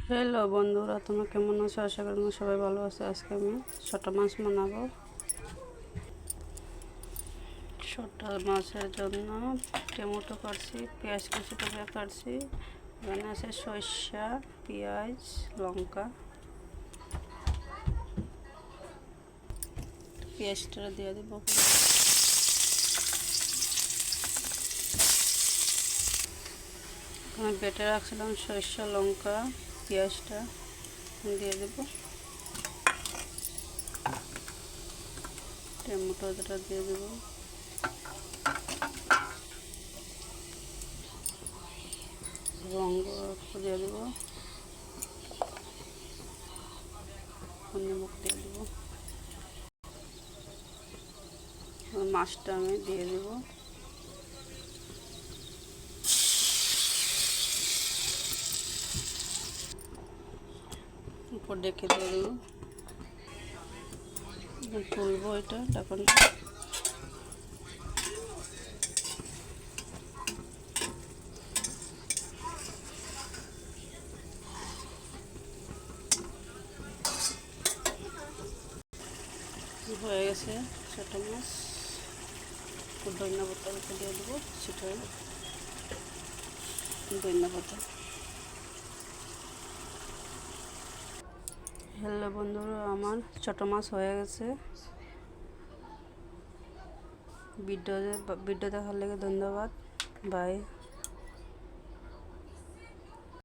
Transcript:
Hello বন্ধুরা, তোমরা কেমন আছো? আশা করি তোমরা সবাই ভালো আছো। আজকে আমি ছোট মাছ বানাবো। ছোট মাছের জন্য টমেটো কাটছি, পেঁয়াজ কুচি করে কাটছি। এখানে আছে সরিষা, পেঁয়াজ, লঙ্কা। পেঁয়াজটা দিয়ে দেবো। আমি বেটে রাখছিলাম সরিষা, লঙ্কা, পেঁয়াজটা দিয়ে দেবো। টমেটোটা দিয়ে দেবো। লঙ্কা দিয়ে দেবো। নিমখ দিয়ে দেবো। মাছটা আমি দিয়ে দেবো। উপর ডেকে দিয়ে দেবো। তুলবো এটা ঢাকনটা। হয়ে গেছে ছোট মাছ। ধনিয়া পাতা দিয়ে দেবো। সেটাই ধনিয়া পাতা। হ্যালো বন্ধুরা, আমার ছোট মাছ হয়ে গেছে। ভিডিও দেখার লেগে ধন্যবাদ। বাই।